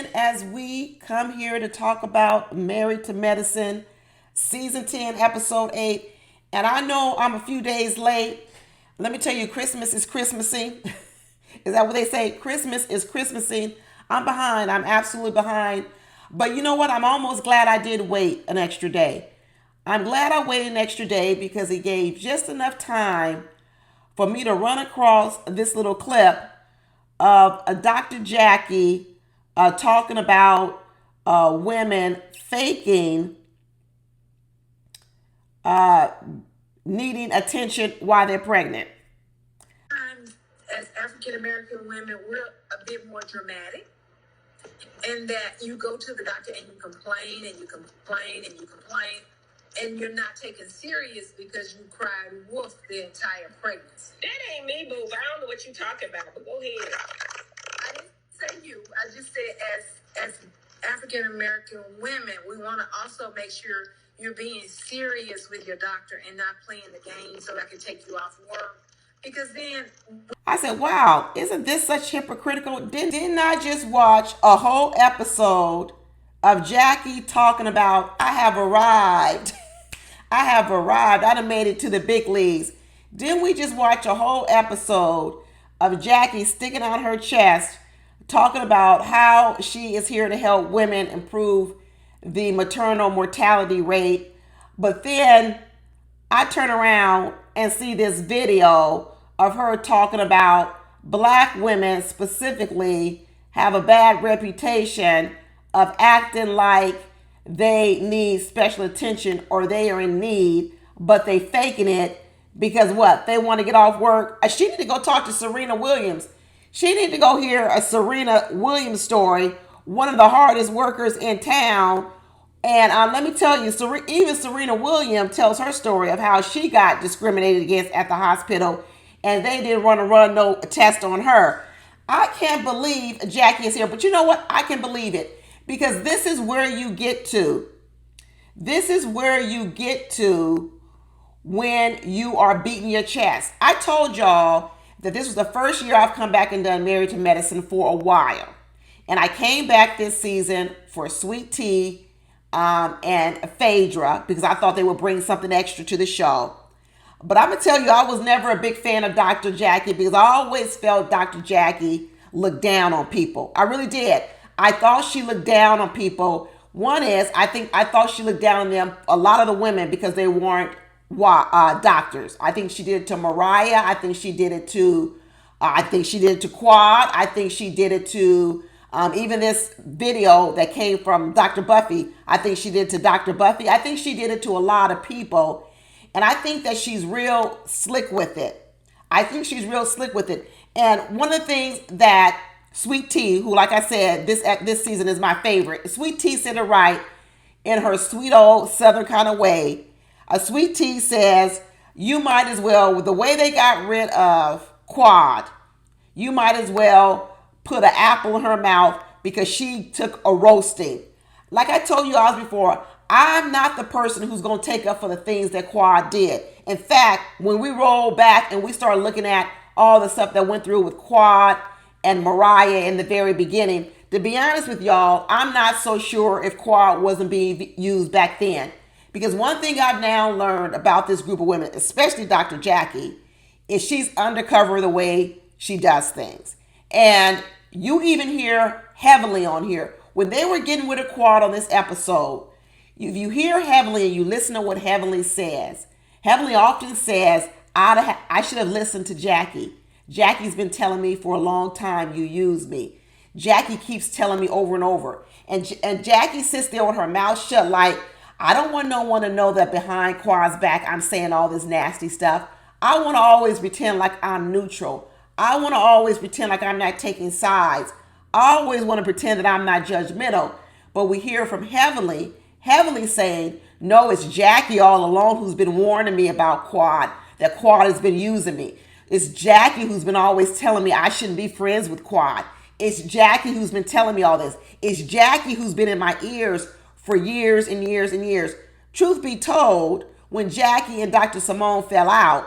again as we come here to talk about Married to Medicine, Season 10, Episode 8. And I know I'm a few days late. Let me tell you, Christmas is Christmassy. Is that what they say? Christmas is Christmassy. I'm behind. I'm absolutely behind. But you know what? I'm almost glad I did wait an extra day. I'm glad I waited an extra day because it gave just enough time for me to run across this little clip of a Dr. Jackie talking about women faking uh, needing attention while they're pregnant. Sometimes, as African American women, we're a bit more dramatic in that you go to the doctor and you complain and you complain and you complain, and you're not taken serious because you cried wolf the entire pregnancy. That ain't me, boo. I don't know what you're talking about, but go ahead. I didn't say you. I just said as African American women, we want to also make sure you're being serious with your doctor and not playing the game so I can take you off work. Because then I said, wow, isn't this such hypocritical? Didn't I just watch a whole episode of Jackie talking about, I have arrived. I have arrived. I done made it to the big leagues. Didn't we just watch a whole episode of Jackie sticking out her chest, talking about how she is here to help women improve the maternal mortality rate? But then I turn around and see this video of her talking about black women specifically have a bad reputation of acting like they need special attention or they are in need, but they faking it because what? They want to get off work. She need to go talk to Serena Williams. She need to go hear a Serena Williams story, one of the hardest workers in town. And let me tell you, even Serena Williams tells her story of how she got discriminated against at the hospital and they didn't want to run no test on her. I can't believe Jackie is here, but you know what? I can believe it because this is where you get to. This is where you get to when you are beating your chest. I told y'all that this was the first year I've come back and done Married to Medicine for a while. And I came back this season for Sweet Tea and Phaedra because I thought they would bring something extra to the show. But I'm going to tell you, I was never a big fan of Dr. Jackie because I always felt Dr. Jackie looked down on people. I really did. I thought she looked down on people. One is, I thought she looked down on them, a lot of the women, because they weren't doctors. I think she did it to Mariah. I think she did it to Quad. I think she did it to even this video that came from Dr. Buffy. I think she did it to Dr. Buffy. I think she did it to a lot of people. And I think that she's real slick with it. I think she's real slick with it. And one of the things that Sweet Tea, who, like I said, this season is my favorite. Sweet Tea said it right in her sweet old Southern kind of way. Sweet Tea says, you might as well, with the way they got rid of Quad, you might as well put an apple in her mouth because she took a roasting. Like I told you all before, I'm not the person who's going to take up for the things that Quad did. In fact, when we roll back and we start looking at all the stuff that went through with Quad and Mariah in the very beginning, to be honest with y'all, I'm not so sure if Quad wasn't being used back then. Because one thing I've now learned about this group of women, especially Dr. Jackie, is she's undercover the way she does things. And you even hear Heavenly on here. When they were getting rid of Quad on this episode, if you hear Heavenly and you listen to what Heavenly says, Heavenly often says, I should have listened to Jackie. Jackie's been telling me for a long time you use me. Jackie keeps telling me over and over. And Jackie sits there with her mouth shut like, I don't want no one to know that behind Quad's back I'm saying all this nasty stuff. I want to always pretend like I'm neutral. I want to always pretend like I'm not taking sides. I always want to pretend that I'm not judgmental. But we hear from Heavenly saying, no, it's Jackie all along who's been warning me about Quad, that Quad has been using me. It's Jackie who's been always telling me I shouldn't be friends with Quad. It's Jackie who's been telling me all this. It's Jackie who's been in my ears for years and years and years. Truth be told, when Jackie and Dr. Simone fell out,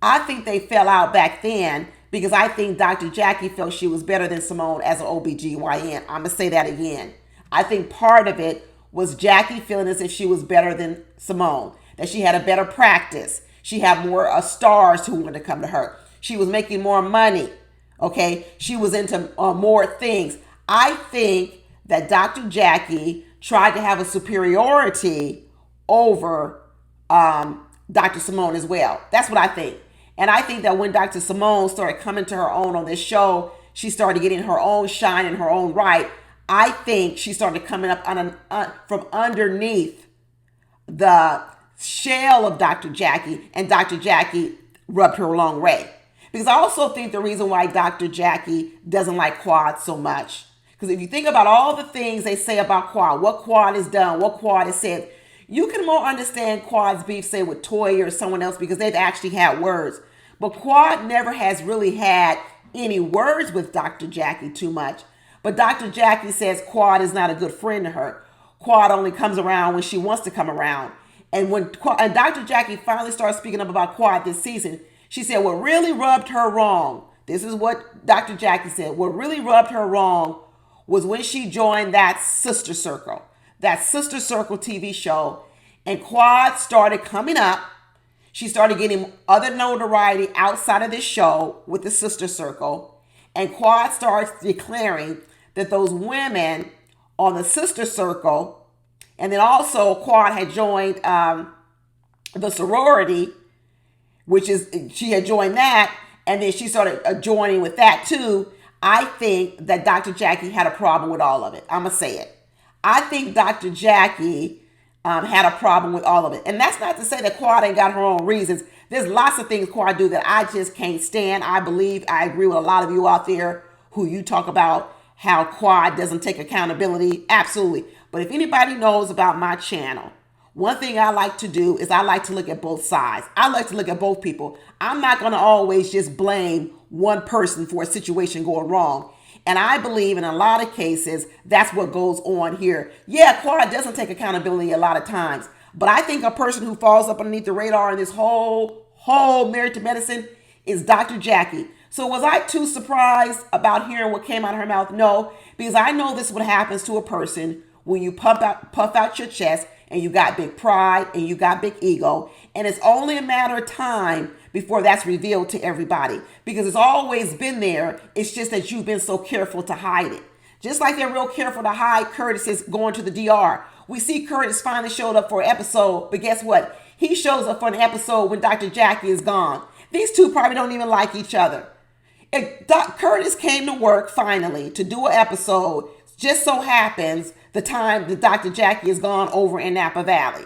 I think they fell out back then because I think Dr. Jackie felt she was better than Simone as an OBGYN. I'm going to say that again. I think part of it was Jackie feeling as if she was better than Simone, that she had a better practice. She had more stars who wanted to come to her. She was making more money. Okay, she was into more things. I think that Dr. Jackie tried to have a superiority over Dr. Simone as well. That's what I think. And I think that when Dr. Simone started coming to her own on this show, she started getting her own shine in her own right. I think she started coming up from underneath the shell of Dr. Jackie, and Dr. Jackie rubbed her wrong way. Because I also think the reason why Dr. Jackie doesn't like Quad so much, because if you think about all the things they say about Quad, what Quad has done, what Quad has said, you can more understand Quad's beef, say, with Toya or someone else, because they've actually had words. But Quad never has really had any words with Dr. Jackie too much. But Dr. Jackie says Quad is not a good friend to her. Quad only comes around when she wants to come around. And when Dr. Jackie finally started speaking up about Quad this season, she said what really rubbed her wrong, this is what Dr. Jackie said, what really rubbed her wrong was when she joined that Sister Circle TV show, and Quad started coming up. She started getting other notoriety outside of this show with the Sister Circle, and Quad starts declaring that those women on the Sister Circle, and then also Quad had joined the sorority, which is, she had joined that, and then she started joining with that too. I think that Dr. Jackie had a problem with all of it. I'm going to say it. I think Dr. Jackie had a problem with all of it. And that's not to say that Quad ain't got her own reasons. There's lots of things Quad do that I just can't stand. I agree with a lot of you out there who you talk about how Quad doesn't take accountability. Absolutely. But if anybody knows about my channel, one thing I like to do is I like to look at both sides. I like to look at both people. I'm not going to always just blame one person for a situation going wrong. And I believe in a lot of cases, that's what goes on here. Yeah, Quad doesn't take accountability a lot of times. But I think a person who falls up underneath the radar in this whole Married to Medicine is Dr. Jackie. So was I too surprised about hearing what came out of her mouth? No, because I know this is what happens to a person when you puff out your chest and you got big pride and you got big ego. And it's only a matter of time before that's revealed to everybody, because it's always been there. It's just that you've been so careful to hide it. Just like they're real careful to hide Curtis's going to the DR. We see Curtis finally showed up for an episode, but guess what? He shows up for an episode when Dr. Jackie is gone. These two probably don't even like each other. Curtis came to work finally to do an episode. Just so happens the time that Dr. Jackie is gone over in Napa Valley.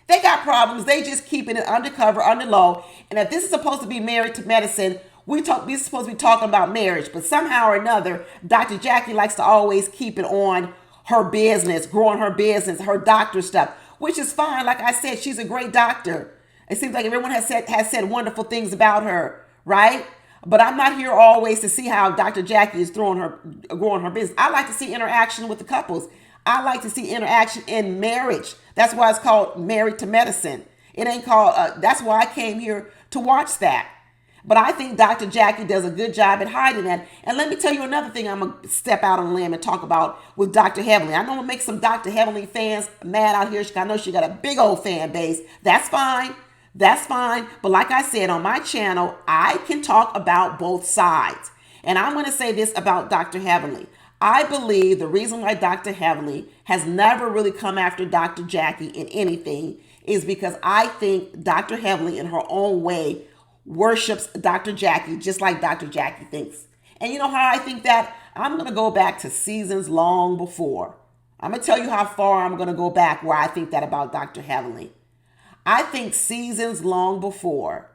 They got problems. They just keeping it undercover, under low. And if this is supposed to be Married to Medicine, we're supposed to be talking about marriage. But somehow or another, Dr. Jackie likes to always keep it on her business, growing her business, her doctor stuff, which is fine. Like I said, she's a great doctor. It seems like everyone has said wonderful things about her, right? But I'm not here always to see how Dr. Jackie is growing her business. I like to see interaction with the couples. I like to see interaction in marriage. That's why it's called Married to Medicine. It ain't called, that's why I came here to watch that. But I think Dr. Jackie does a good job at hiding that. And let me tell you another thing I'm going to step out on a limb and talk about with Dr. Heavenly. I know I'm going to make some Dr. Heavenly fans mad out here. I know she got a big old fan base. That's fine. That's fine. But like I said, on my channel, I can talk about both sides. And I'm going to say this about Dr. Heavenly. I believe the reason why Dr. Heavenly has never really come after Dr. Jackie in anything is because I think Dr. Heavenly, in her own way, worships Dr. Jackie just like Dr. Jackie thinks. And you know how I think that? I'm going to go back to seasons long before. I'm going to tell you how far I'm going to go back where I think that about Dr. Heavenly. I think seasons long before,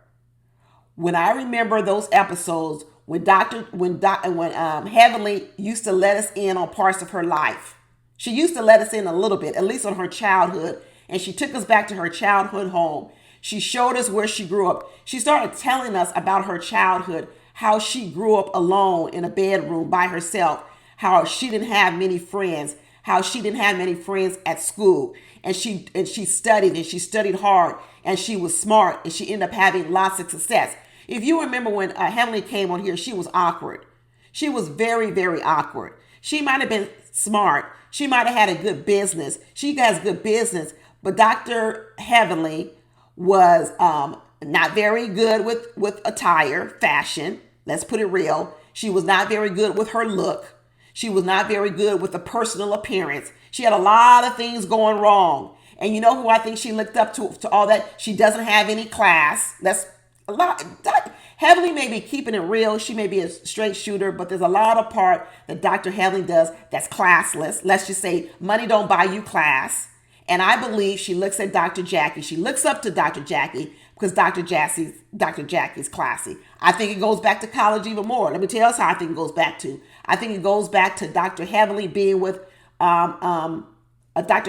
when I remember those episodes when Heavenly used to let us in on parts of her life. She used to let us in a little bit, at least on her childhood, and she took us back to her childhood home. She showed us where she grew up. She started telling us about her childhood, how she grew up alone in a bedroom by herself, how she didn't have many friends, how she didn't have many friends at school. And she studied hard, and she was smart, and she ended up having lots of success. If you remember when Heavenly came on here, she was awkward. She was very, very awkward. She might have been smart. She might have had a good business. She has good business, but Dr. Heavenly was not very good with attire, fashion. Let's put it real. She was not very good with her look. She was not very good with the personal appearance. She had a lot of things going wrong. And you know who I think she looked up to all that? She doesn't have any class. That's a lot. Heavenly may be keeping it real. She may be a straight shooter, but there's a lot of part that Dr. Heavenly does that's classless. Let's just say money don't buy you class. And I believe she looks at Dr. Jackie. She looks up to Dr. Jackie because Dr. Jackie's classy. I think it goes back to college even more. Let me tell you how I think it goes back to. I think it goes back to Dr. Heavenly being with Dr.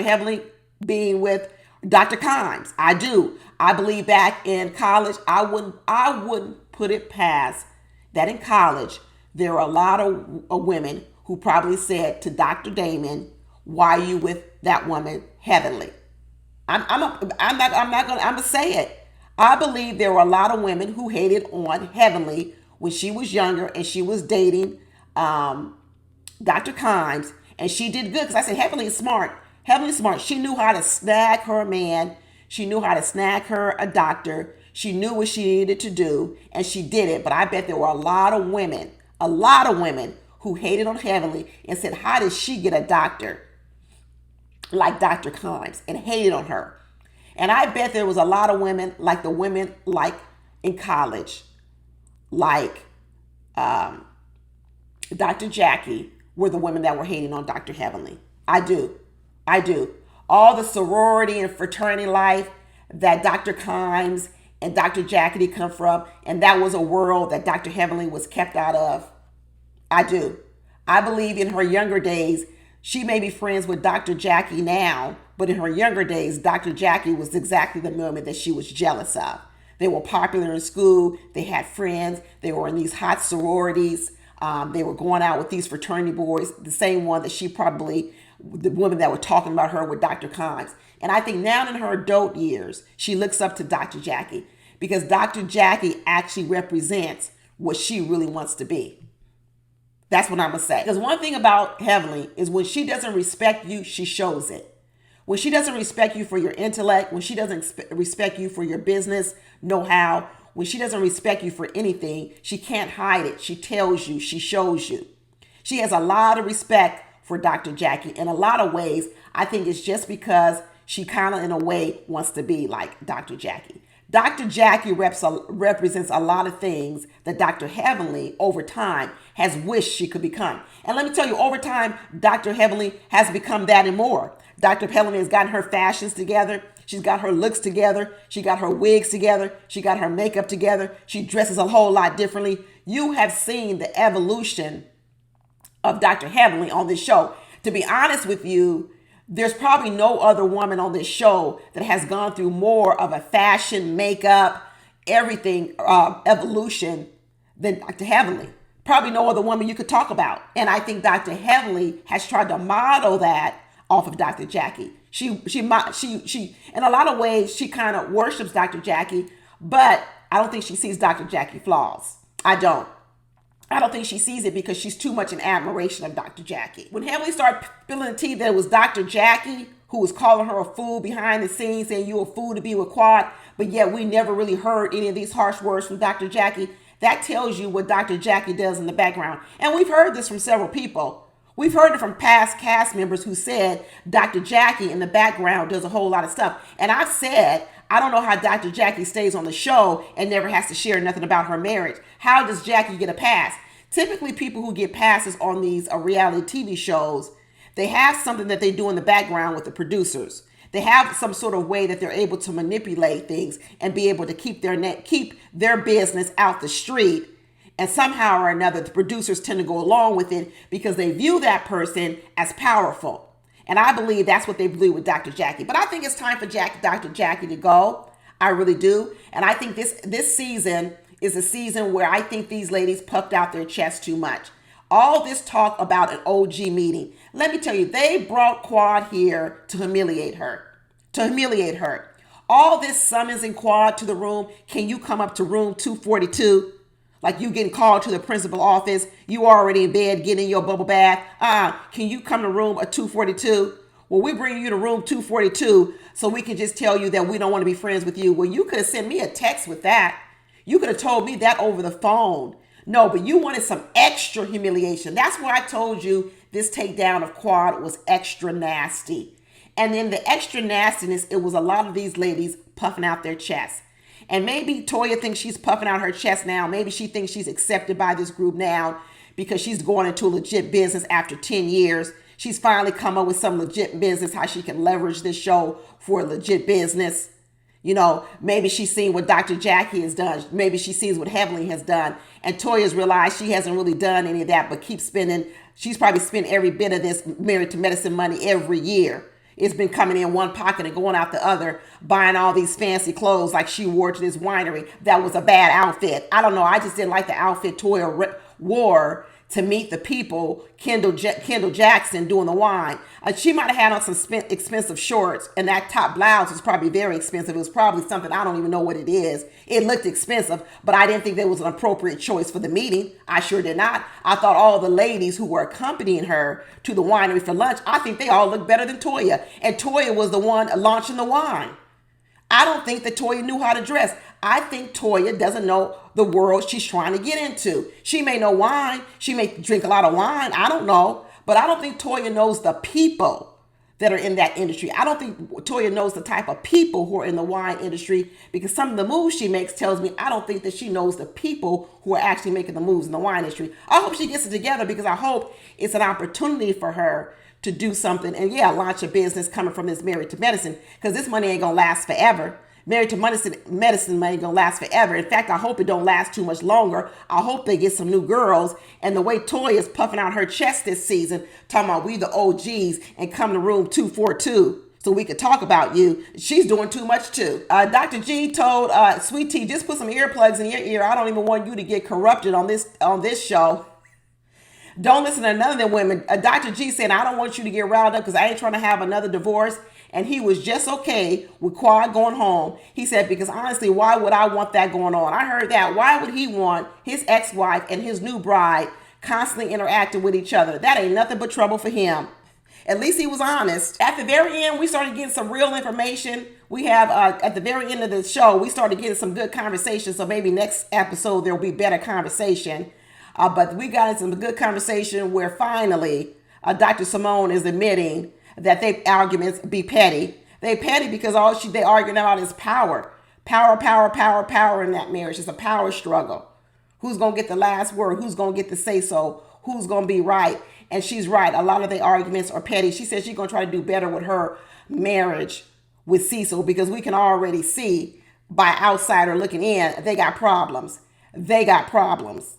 Heavenly being with Dr. Kimes. I do. I believe back in college, I wouldn't put it past that in college there are a lot of women who probably said to Dr. Damon, "Why are you with that woman, Heavenly?" I'm gonna say it. I believe there were a lot of women who hated on Heavenly when she was younger and she was dating Dr. Kimes, and she did good because I said Heavenly is smart. Heavenly is smart. She knew how to snag her a man. She knew how to snag her a doctor. She knew what she needed to do, and she did it. But I bet there were a lot of women who hated on Heavenly and said, "How did she get a doctor like Dr. Kimes?" and hated on her. And I bet there was a lot of women like the women like in college, like Dr. Jackie, were the women that were hating on Dr. Heavenly. I do. I do. All the sorority and fraternity life that Dr. Kimes and Dr. Jackie come from, and that was a world that Dr. Heavenly was kept out of. I do. I believe in her younger days, she may be friends with Dr. Jackie now, but in her younger days, Dr. Jackie was exactly the woman that she was jealous of. They were popular in school. They had friends. They were in these hot sororities. They were going out with these fraternity boys, the same one that the women that were talking about her with Dr. Kimes. And I think now in her adult years, she looks up to Dr. Jackie because Dr. Jackie actually represents what she really wants to be. That's what I'm going to say. Because one thing about Heavenly is when she doesn't respect you, she shows it. When she doesn't respect you for your intellect, when she doesn't respect you for your business know-how, when she doesn't respect you for anything, she can't hide it. She tells you, she shows you. She has a lot of respect for Dr. Jackie. In a lot of ways, I think it's just because she kind of in a way wants to be like Dr. Jackie. Dr. Jackie represents a lot of things that Dr. Heavenly over time has wished she could become. And let me tell you, over time, Dr. Heavenly has become that and more. Dr. Heavenly has gotten her fashions together. She's got her looks together. She got her wigs together. She got her makeup together. She dresses a whole lot differently. You have seen the evolution of Dr. Heavenly on this show. To be honest with you, there's probably no other woman on this show that has gone through more of a fashion, makeup, everything evolution than Dr. Heavenly. Probably no other woman you could talk about. And I think Dr. Heavenly has tried to model that off of Dr. Jackie. She in a lot of ways, she kind of worships Dr. Jackie, but I don't think she sees Dr. Jackie flaws. I don't think she sees it because she's too much in admiration of Dr. Jackie. When Heavenly started spilling the tea that it was Dr. Jackie who was calling her a fool behind the scenes, saying you a fool to be with Quad, but yet we never really heard any of these harsh words from Dr. Jackie, that tells you what Dr. Jackie does in the background. And we've heard this from several people. We've heard it from past cast members who said Dr. Jackie in the background does a whole lot of stuff. And I've said, I don't know how Dr. Jackie stays on the show and never has to share nothing about her marriage. How does Jackie get a pass? Typically, people who get passes on these reality TV shows, they have something that they do in the background with the producers. They have some sort of way that they're able to manipulate things and be able to keep their business out the street. And somehow or another, the producers tend to go along with it because they view that person as powerful. And I believe that's what they believe with Dr. Jackie. But I think it's time for Dr. Jackie to go. I really do. And I think this season is a season where I think these ladies puffed out their chest too much. All this talk about an OG meeting. Let me tell you, they brought Quad here to humiliate her. All this summons and quad to the room. Can you come up to room 242? Like you getting called to the principal office. You already in bed getting your bubble bath. Can you come to room 242? Well, we bring you to room 242 so we can just tell you that we don't want to be friends with you. Well, you could have sent me a text with that. You could have told me that over the phone. No, but you wanted some extra humiliation. That's why I told you this takedown of Quad was extra nasty. And then the extra nastiness, it was a lot of these ladies puffing out their chests. And maybe Toya thinks she's puffing out her chest now. Maybe she thinks she's accepted by this group now because she's going into a legit business after 10 years. She's finally come up with some legit business, how she can leverage this show for a legit business. You know, maybe she's seen what Dr. Jackie has done. Maybe she sees what Heavenly has done. And Toya's realized she hasn't really done any of that, but keeps spending. She's probably spent every bit of this Married to Medicine money every year. It's been coming in one pocket and going out the other, buying all these fancy clothes like she wore to this winery. That was a bad outfit. I don't know. I just didn't like the outfit Toya wore to meet the people, Kendall Jackson doing the wine. She might have had on some expensive shorts, and that top blouse was probably very expensive. It was probably something, I don't even know what it is. It looked expensive, but I didn't think that was an appropriate choice for the meeting. I sure did not. I thought all the ladies who were accompanying her to the winery for lunch, I think they all looked better than Toya. And Toya was the one launching the wine. I don't think that Toya knew how to dress. I think Toya doesn't know the world she's trying to get into. She may know wine. She may drink a lot of wine. I don't know. But I don't think Toya knows the people that are in that industry. I don't think Toya knows the type of people who are in the wine industry, because some of the moves she makes tells me I don't think that she knows the people who are actually making the moves in the wine industry. I hope she gets it together, because I hope it's an opportunity for her to do something and launch a business coming from this Married to Medicine, because this money ain't gonna last forever. Married to Medicine money gonna last forever. In fact, I hope it don't last too much longer. I hope they get some new girls. And the way Toya is puffing out her chest this season, talking about we the OGs and come to room 242 so we could talk about you, she's doing too much too. Dr. G told Sweet Tea, just put some earplugs in your ear. I don't even want you to get corrupted on this show. Don't listen to none of them women. Dr. G said, I don't want you to get riled up because I ain't trying to have another divorce. And he was just okay with Quad going home. He said, because honestly, why would I want that going on? I heard that. Why would he want his ex-wife and his new bride constantly interacting with each other? That ain't nothing but trouble for him. At least he was honest. At the very end, we started getting some real information. We have, at the very end of the show, we started getting some good conversation. So maybe next episode, there'll be better conversation. But we got into some good conversation where finally Dr. Simone is admitting that they arguments be petty. They petty because all they arguing about is power. Power in that marriage. It's a power struggle. Who's going to get the last word? Who's going to get the say so? Who's going to be right? And she's right. A lot of the arguments are petty. She says she's going to try to do better with her marriage with Cecil, because we can already see by outsider looking in, they got problems. They got problems.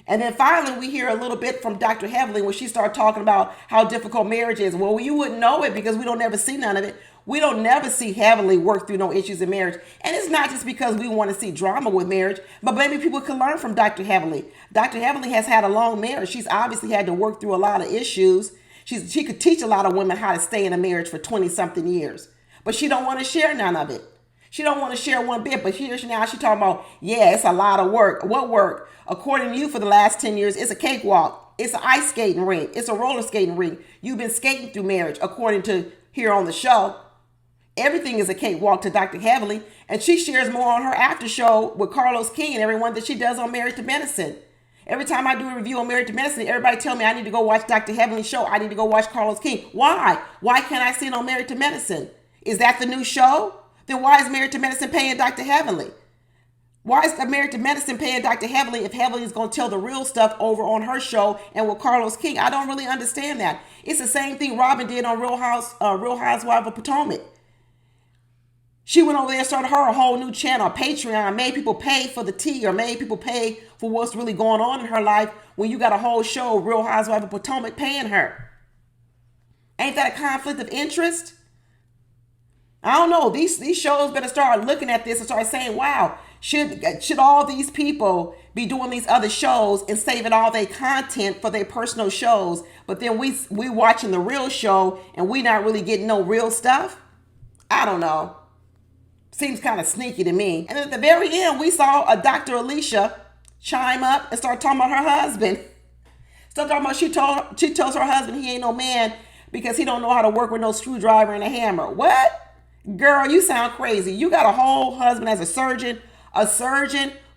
And then finally, we hear a little bit from Dr. Heavenly when she started talking about how difficult marriage is. Well, you wouldn't know it because we don't never see none of it. We don't never see Heavenly work through no issues in marriage. And it's not just because we want to see drama with marriage, but maybe people can learn from Dr. Heavenly. Dr. Heavenly has had a long marriage. She's obviously had to work through a lot of issues. She could teach a lot of women how to stay in a marriage for 20-something years. But she don't want to share none of it. She don't want to share one bit, but here now she talking about, it's a lot of work. What work? According to you, for the last 10 years, it's a cakewalk. It's an ice skating rink. It's a roller skating rink. You've been skating through marriage, according to here on the show. Everything is a cakewalk to Dr. Heavenly, and she shares more on her after show with Carlos King and everyone that she does on Married to Medicine. Every time I do a review on Married to Medicine, everybody tell me I need to go watch Dr. Heavenly's show. I need to go watch Carlos King. Why? Why can't I see it on Married to Medicine? Is that the new show? Then why is Married to Medicine paying Dr. Heavenly? Why is Married to Medicine paying Dr. Heavenly if Heavenly is going to tell the real stuff over on her show and with Carlos King? I don't really understand that. It's the same thing Robin did on Real Housewives of Potomac. She went over there and started her a whole new channel, Patreon, made people pay for the tea or made people pay for what's really going on in her life when you got a whole show, Real Housewives of Potomac, paying her. Ain't that a conflict of interest? I don't know. These shows better start looking at this and start saying, wow, should all these people be doing these other shows and saving all their content for their personal shows, but then we watching the real show and we not really getting no real stuff? I don't know. Seems kind of sneaky to me. And then at the very end, we saw a Dr. Alicia chime up and start talking about her husband. Start talking about she tells her husband he ain't no man because he don't know how to work with no screwdriver and a hammer. What? Girl, you sound crazy. You got a whole husband as a surgeon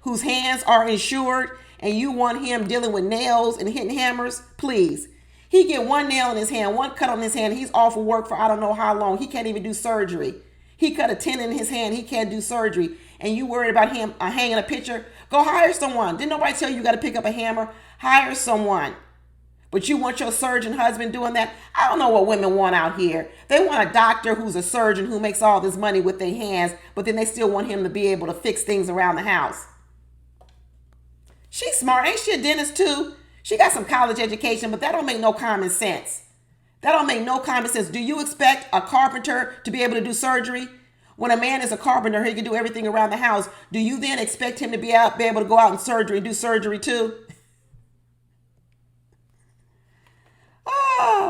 whose hands are insured, and you want him dealing with nails and hitting hammers? Please. He get one nail in his hand, one cut on his hand. He's off of work for I don't know how long. He can't even do surgery. He cut a tendon in his hand. He can't do surgery. And you worried about him hanging a picture? Go hire someone. Didn't nobody tell you got to pick up a hammer? Hire someone. But you want your surgeon husband doing that? I don't know what women want out here. They want a doctor who's a surgeon who makes all this money with their hands, but then they still want him to be able to fix things around the house. She's smart. Ain't she a dentist too? She got some college education, but that don't make no common sense. That don't make no common sense. Do you expect a carpenter to be able to do surgery? When a man is a carpenter, he can do everything around the house. Do you then expect him to be able to go out in surgery and do surgery too?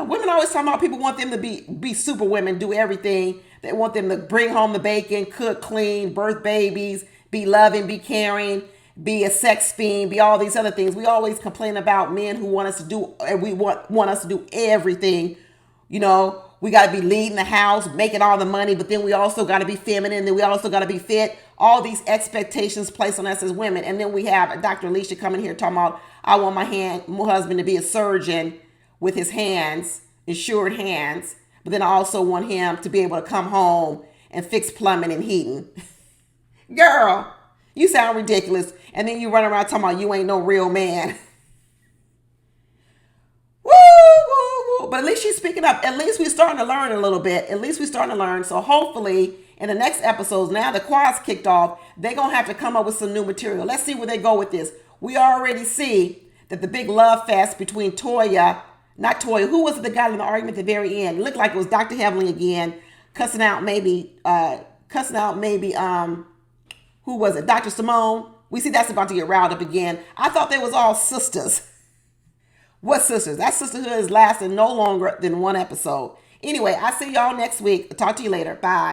Women always talk about people want them to be super women, do everything. They want them to bring home the bacon, cook, clean, birth babies, be loving, be caring, be a sex fiend, be all these other things. We always complain about men who want us to do, and we want us to do everything. You know, we got to be leading the house, making all the money, but then we also got to be feminine, then we also got to be fit. All these expectations placed on us as women. And then we have Dr. Alicia coming here talking about, I want my husband to be a surgeon with his hands, insured hands, but then I also want him to be able to come home and fix plumbing and heating. Girl, you sound ridiculous. And then you run around talking about you ain't no real man. Woo, woo, woo. But at least she's speaking up. At least we're starting to learn a little bit. At least we're starting to learn. So hopefully in the next episodes, now the quad's kicked off, they're going to have to come up with some new material. Let's see where they go with this. We already see that the big love fest between not Toya, who was the guy in the argument at the very end? It looked like it was Dr. Heavenly again, cussing out maybe, who was it? Dr. Simone. We see that's about to get riled up again. I thought they was all sisters. What sisters? That sisterhood is lasting no longer than one episode. Anyway, I'll see y'all next week. Talk to you later. Bye.